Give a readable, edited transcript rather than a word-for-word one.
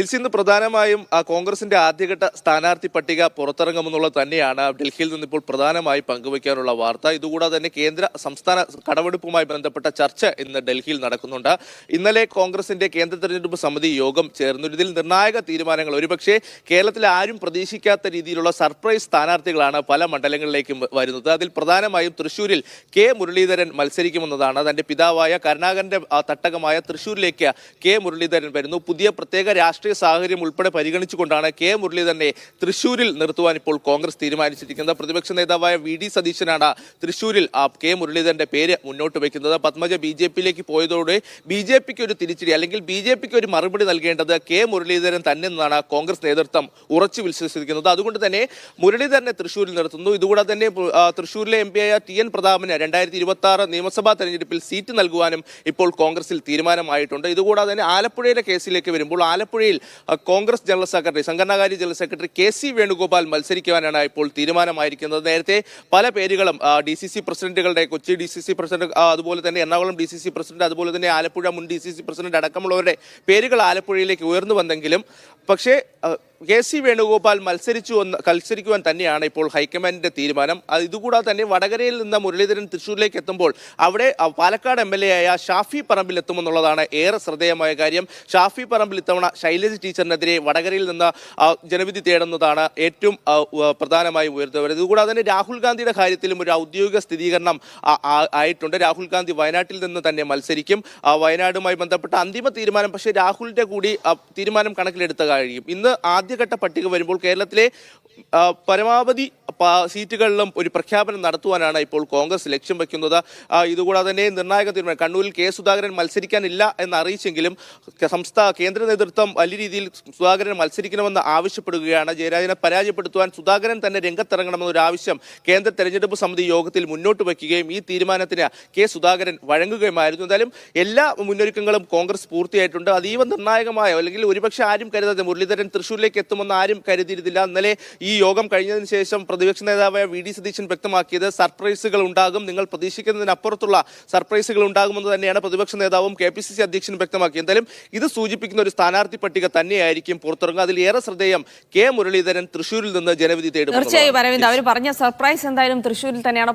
Hills ഇന്ന് പ്രധാനമായും കോൺഗ്രസിന്റെ ആദ്യഘട്ട സ്ഥാനാർത്ഥി പട്ടിക പുറത്തിറങ്ങുമെന്നുള്ളത് തന്നെയാണ് ഡൽഹിയിൽ നിന്ന് ഇപ്പോൾ പ്രധാനമായി പങ്കുവയ്ക്കാനുള്ള വാർത്ത. ഇതുകൂടാതെ തന്നെ കേന്ദ്ര സംസ്ഥാന കടമെടുപ്പുമായി ബന്ധപ്പെട്ട ചർച്ച ഇന്ന് ഡൽഹിയിൽ നടക്കുന്നുണ്ട്. ഇന്നലെ കോൺഗ്രസിന്റെ കേന്ദ്ര തെരഞ്ഞെടുപ്പ് സമിതി യോഗം ചേർന്നു. ഇതിൽ നിർണായക തീരുമാനങ്ങൾ, ഒരുപക്ഷെ കേരളത്തിൽ ആരും പ്രതീക്ഷിക്കാത്ത രീതിയിലുള്ള സർപ്രൈസ് സ്ഥാനാർത്ഥികളാണ് പല മണ്ഡലങ്ങളിലേക്കും വരുന്നത്. അതിൽ പ്രധാനമായും തൃശ്ശൂരിൽ കെ മുരളീധരൻ മത്സരിക്കുമെന്നതാണ്. തന്റെ പിതാവായ കരുണാകരന്റെ തട്ടകമായ തൃശ്ശൂരിലേക്ക് കെ മുരളീധരൻ വരുന്നു. പുതിയ പ്രത്യേക രാഷ്ട്രീയ സാഹചര്യം ഉൾപ്പെടെ പരിഗണിച്ചുകൊണ്ടാണ് കെ മുരളീധരനെ തൃശ്ശൂരിൽ നിർത്തുവാൻ ഇപ്പോൾ കോൺഗ്രസ് തീരുമാനിച്ചിരിക്കുന്നത്. പ്രതിപക്ഷ നേതാവായ വി ഡി സതീശനാണ് തൃശ്ശൂരിൽ കെ മുരളീധരന്റെ പേര് മുന്നോട്ട് വയ്ക്കുന്നത്. പത്മജ ബി.ജെ.പിയിലേക്ക് പോയതോടെ ബി.ജെ.പിക്ക് ഒരു തിരിച്ചടി, അല്ലെങ്കിൽ ബി.ജെ.പിക്ക് ഒരു മറുപടി നൽകേണ്ടത് കെ മുരളീധരൻ തന്നെ എന്നാണ് കോൺഗ്രസ് നേതൃത്വം ഉറച്ചു വിശ്വസിക്കുന്നത്. അതുകൊണ്ട് തന്നെ മുരളീധരനെ തൃശ്ശൂരിൽ നിർത്തുന്നു. ഇതുകൂടാതെ തന്നെ തൃശ്ശൂരിലെ എം.പിയായ ടി.എൻ. പ്രതാപന് 2026 നിയമസഭാ തെരഞ്ഞെടുപ്പിൽ സീറ്റ് നൽകുവാനും ഇപ്പോൾ കോൺഗ്രസിൽ തീരുമാനമായിട്ടുണ്ട്. ഇതുകൂടാതെ തന്നെ ആലപ്പുഴയിലെ കേസിലേക്ക് വരുമ്പോൾ ആലപ്പുഴയിൽ കോൺഗ്രസ് ജനറൽ സെക്രട്ടറി, സംഘടനാകാര്യ ജനറൽ സെക്രട്ടറി കെ.സി. വേണുഗോപാൽ മത്സരിക്കുവാനാണ് ഇപ്പോൾ തീരുമാനമായിരിക്കുന്നത്. നേരത്തെ പല പേരുകളും DCC പ്രസിഡന്റുകളുടെ, കൊച്ചി DCC പ്രസിഡന്റ്, അതുപോലെ തന്നെ എറണാകുളം DCC പ്രസിഡന്റ്, അതുപോലെ തന്നെ ആലപ്പുഴ മുൻ DCC പ്രസിഡന്റ് അടക്കമുള്ളവരുടെ പേരുകൾ ആലപ്പുഴയിലേക്ക് ഉയർന്നു വന്നെങ്കിലും പക്ഷേ കെ.സി. വേണുഗോപാൽ മത്സരിക്കുവാൻ തന്നെയാണ് ഇപ്പോൾ ഹൈക്കമാൻഡിന്റെ തീരുമാനം. ഇതുകൂടാതെ തന്നെ വടകരയിൽ നിന്ന് മുരളീധരൻ തൃശ്ശൂരിലേക്ക് എത്തുമ്പോൾ അവിടെ പാലക്കാട് MLA ആയ ഷാഫി പറമ്പിൽ എത്തുമെന്നുള്ളതാണ് ഏറെ ശ്രദ്ധേയമായ കാര്യം. ഷാഫി പറമ്പിൽ ഇത്തവണ ശൈലജ ടീച്ചറിനെതിരെ വടകരയിൽ നിന്ന് ജനവിധി തേടുന്നതാണ് ഏറ്റവും പ്രധാനമായി ഉയർത്തുന്നത്. ഇതുകൂടാതെ തന്നെ രാഹുൽ ഗാന്ധിയുടെ കാര്യത്തിലും ഒരു ഔദ്യോഗിക സ്ഥിരീകരണം ആയിട്ടുണ്ട്. രാഹുൽ ഗാന്ധി വയനാട്ടിൽ നിന്ന് തന്നെ മത്സരിക്കും. വയനാടുമായി ബന്ധപ്പെട്ട അന്തിമ തീരുമാനം പക്ഷേ രാഹുലിന്റെ കൂടി തീരുമാനം കണക്കിലെടുത്ത കഴിയും. ഇന്ന് ആദ്യഘട്ട പട്ടിക വരുമ്പോൾ കേരളത്തിലെ പരമാവധി സീറ്റുകളിലും ഒരു പ്രഖ്യാപനം നടത്തുവാനാണ് ഇപ്പോൾ കോൺഗ്രസ് ലക്ഷ്യം വയ്ക്കുന്നത്. ഇതുകൂടാതെ തന്നെ നിർണായക തീരുമാനം, കണ്ണൂരിൽ കെ സുധാകരൻ മത്സരിക്കാനില്ല എന്ന് അറിയിച്ചെങ്കിലും കേന്ദ്ര നേതൃത്വം വലിയ രീതിയിൽ സുധാകരൻ മത്സരിക്കണമെന്ന് ആവശ്യപ്പെടുകയാണ്. ജയരാജനെ പരാജയപ്പെടുത്തുവാൻ സുധാകരൻ തന്നെ രംഗത്തിറങ്ങണമെന്നൊരു ആവശ്യം കേന്ദ്ര തെരഞ്ഞെടുപ്പ് സമിതി യോഗത്തിൽ മുന്നോട്ട് വയ്ക്കുകയും ഈ തീരുമാനത്തിന് കെ സുധാകരൻ വഴങ്ങുകയുമായിരുന്നു. എന്തായാലും എല്ലാ മുന്നൊരുക്കങ്ങളും കോൺഗ്രസ് പൂർത്തിയായിട്ടുണ്ട്. അതീവ നിർണായകമായ, അല്ലെങ്കിൽ ഒരുപക്ഷെ ആരും കരുതാതെ മുരളീധരൻ തൃശ്ശൂരിലേക്ക് എത്തുമെന്ന് ആരും കരുതിയിരുന്നില്ല. ഇന്നലെ ഈ യോഗം കഴിഞ്ഞതിന് ശേഷം പ്രതിപക്ഷ നേതാവായ വി ഡി സതീശൻ വ്യക്തമാക്കിയത് സർപ്രൈസുകൾ ഉണ്ടാകും, നിങ്ങൾ പ്രതീക്ഷിക്കുന്നതിനപ്പുറത്തുള്ള സർപ്രൈസുകൾ ഉണ്ടാകുമെന്ന് തന്നെയാണ് പ്രതിപക്ഷ നേതാവും KPCC അധ്യക്ഷനും വ്യക്തമാക്കിയത്. എന്തായാലും ഇത് സൂചിപ്പിക്കുന്ന ഒരു സ്ഥാനാർത്ഥി പട്ടിക തന്നെയായിരിക്കും പുറത്തിറങ്ങുക. അതിൽ ഏറെ ശ്രദ്ധേയം കെ മുരളീധരൻ തൃശ്ശൂരിൽ നിന്ന് ജനവിധി തേടും. തീർച്ചയായും അരവിന്ദ്, അവർ പറഞ്ഞ സർപ്രൈസ് എന്തായാലും തൃശ്ശൂരിൽ തന്നെയാണ്.